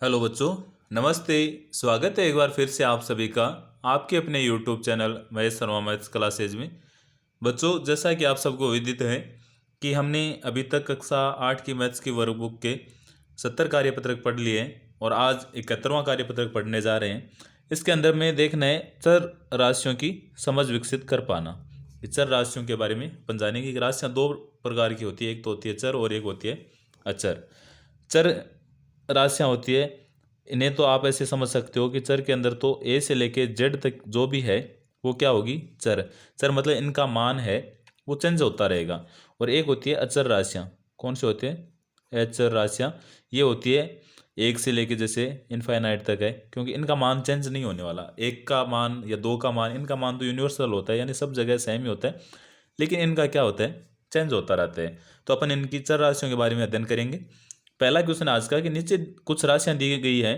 Hello बच्चों, नमस्ते। स्वागत है एक बार फिर से आप सभी का आपके अपने YouTube channel Mahesh Sharma maths classes में। बच्चों, जैसा कि आप सबको विदित है कि हमने अभी तक कक्षा 8 की मैथ्स की वर्कबुक के 70 कार्यपत्रक पढ़ लिए हैं और आज 71वां कार्यपत्रक पढ़ने जा रहे हैं। इसके अंदर में देखना है चर राशियों की समझ विकसित कर पाना। इस चर राशियों के बारे में अपन जानेंगे कि राशियाँ दो प्रकार की होती है, एक तो होती है चर और एक होती है अचर। चर राशियाँ होती है, इन्हें तो आप ऐसे समझ सकते हो कि चर के अंदर तो ए से लेके जेड तक जो भी है वो क्या होगी, चर। चर मतलब इनका मान है वो चेंज होता रहेगा। और एक होती है अचर राशियाँ। कौन सी होती है? अचर राशियाँ। ये होती है एक से लेके जैसे इनफाइनाइट तक है, क्योंकि इनका मान चेंज नहीं होने वाला। एक का मान या दो का मान, इनका मान तो यूनिवर्सल होता है, यानी सब जगह सेम ही होता है, लेकिन इनका क्या होता है, चेंज होता रहता है। तो अपन इनकी चर राशियों के बारे में अध्ययन करेंगे। पहला क्वेश्चन आज का कि नीचे कुछ राशियां दी गई है,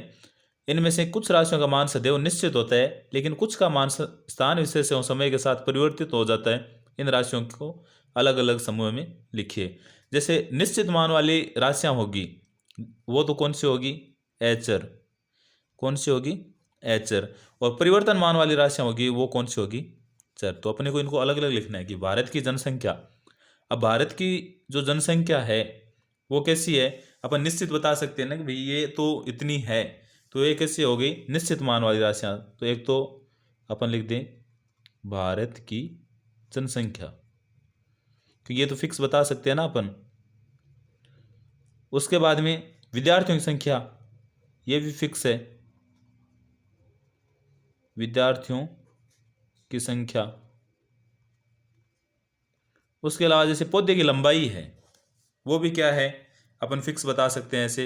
इनमें से कुछ राशियों का मान सदैव निश्चित होता है, लेकिन कुछ का मान स्थान विशेष एवं समय के साथ परिवर्तित हो जाता है। इन राशियों को अलग अलग समूह में लिखिए। जैसे निश्चित मान वाली राशियां होगी वो तो कौन सी होगी? एचर। कौन सी होगी? एचर। और परिवर्तन मान वाली राशियां होगी वो कौन सी होगी? चर। तो अपने को इनको अलग अलग लिखना है कि भारत की जनसंख्या, अब भारत की जो जनसंख्या है वो कैसी है, अपन निश्चित बता सकते हैं ना कि भाई ये तो इतनी है। तो ये कैसी हो गई? निश्चित मान वाली राशियाँ। तो एक तो अपन लिख दें भारत की जनसंख्या, तो ये तो फिक्स बता सकते हैं ना अपन। उसके बाद में विद्यार्थियों की संख्या, ये भी फिक्स है, विद्यार्थियों की संख्या। उसके अलावा जैसे पौधे की लंबाई है वो भी क्या है, अपन फिक्स बता सकते हैं ऐसे,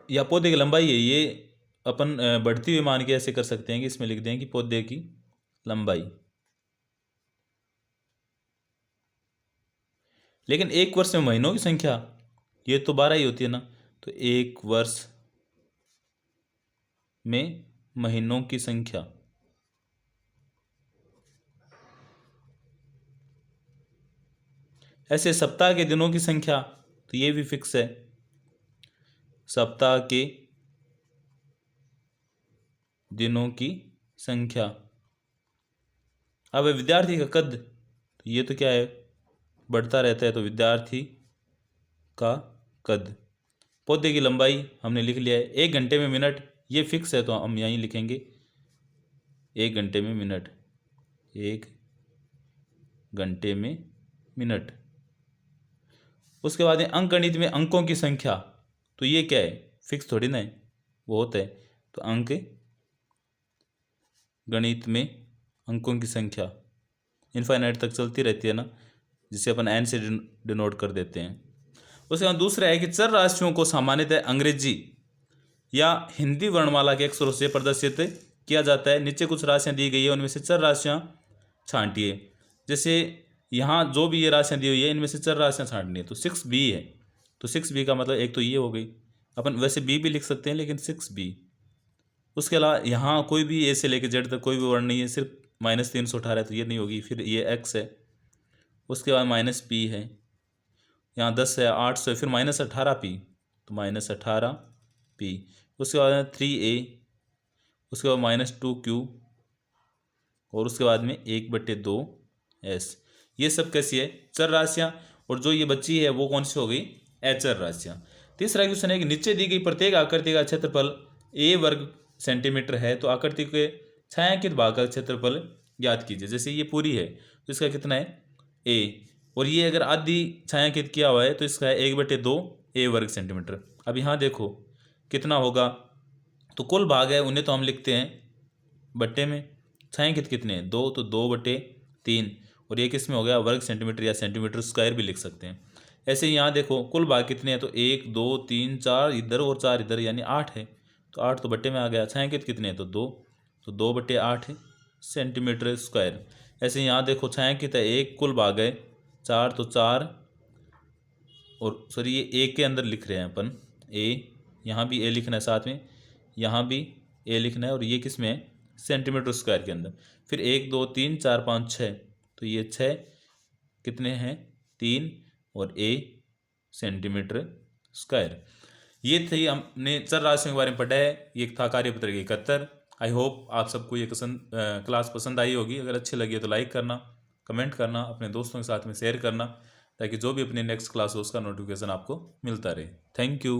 या पौधे की लंबाई है ये अपन बढ़ती हुई मान के ऐसे कर सकते हैं कि इसमें लिख दें कि पौधे की लंबाई। लेकिन एक वर्ष में महीनों की संख्या ये तो 12 ही होती है ना, तो एक वर्ष में महीनों की संख्या। ऐसे सप्ताह के दिनों की संख्या, तो ये भी फिक्स है, सप्ताह के दिनों की संख्या। अब विद्यार्थी का कद, तो ये तो क्या है, बढ़ता रहता है, तो विद्यार्थी का कद। पौधे की लंबाई हमने लिख लिया है, 1 घंटे में मिनट, ये फिक्स है तो हम यहीं लिखेंगे 1 घंटे में मिनट, 1 घंटे में मिनट। उसके बाद अंकगणित में अंकों की संख्या, तो ये क्या है, फिक्स थोड़ी ना है, वो होता है। तो अंक गणित में अंकों की संख्या इनफाइनाइट तक चलती रहती है ना, जिसे अपन एन से डिनोट कर देते हैं। उसके बाद दूसरा है कि चर राशियों को सामान्यतः अंग्रेजी या हिंदी वर्णमाला के अक्षरों से प्रदर्शित किया जाता है। नीचे कुछ राशियां दी गई है, उनमें से चर राशियां छांटिए। जैसे यहाँ जो भी ये राशियां दी हुई है, इनमें से चर राशियां छांटनी है, तो 6b है। तो 6b का मतलब एक तो ये हो गई, अपन वैसे b भी लिख सकते हैं लेकिन 6b। उसके अलावा यहाँ कोई भी ए से लेकर जेड तक कोई भी वर्ण नहीं है, सिर्फ -318 है, तो ये नहीं होगी। फिर ये x है, उसके बाद -p है, यहाँ 10 है, 800 है, फिर -18p, तो -18p। उसके बाद 3a, उसके बाद -2q, और उसके बाद में 1/2s। ये सब कैसी है? चर राशियाँ। और जो ये बच्ची है वो कौन सी हो गई? अचर राशियाँ। तीसरा क्वेश्चन है कि नीचे दी गई प्रत्येक आकृति का क्षेत्रफल a वर्ग सेंटीमीटर है, तो आकृति के छायांकित भाग का क्षेत्रफल ज्ञात कीजिए। जैसे ये पूरी है तो इसका कितना है? a, और ये अगर आधी छायांकित किया हुआ है तो इसका है 1/2 a वर्ग सेंटीमीटर। अब यहाँ देखो कितना होगा, तो कुल भाग है उन्हें तो हम लिखते हैं बट्टे में, छायांकित कितने हैं? 2, तो 2/3, और ये किस में हो गया? वर्ग सेंटीमीटर या सेंटीमीटर स्क्वायर भी लिख सकते हैं। ऐसे ही यहाँ देखो कुल भाग कितने हैं, तो 1 2 3 4 इधर और 4 इधर, यानी 8 है, तो 8 तो बट्टे में आ गया। छायांकित कितने हैं? तो 2, तो 2/8 है सेंटीमीटर स्क्वायर। ऐसे यहाँ देखो छायांकित है 1, कुल भाग है 4, तो 4, और सॉरी ये ए के अंदर लिख रहे हैं अपन ए, यहाँ भी ए लिखना है साथ में, यहाँ भी ए लिखना है, और ये किस में है? सेंटीमीटर स्क्वायर के अंदर। फिर 1 2 3 4 5 6, तो ये 6 कितने हैं? 3, और ए सेंटीमीटर स्क्वायर। ये थी, हमने चर राशियों के बारे में पढ़ा है। ये था कार्यपत्र 71। आई होप आप सबको ये क्लास पसंद आई होगी। अगर अच्छी लगी है तो लाइक करना, कमेंट करना, अपने दोस्तों के साथ में शेयर करना, ताकि जो भी अपनी नेक्स्ट क्लास हो उसका नोटिफिकेशन आपको मिलता रहे। Thank you.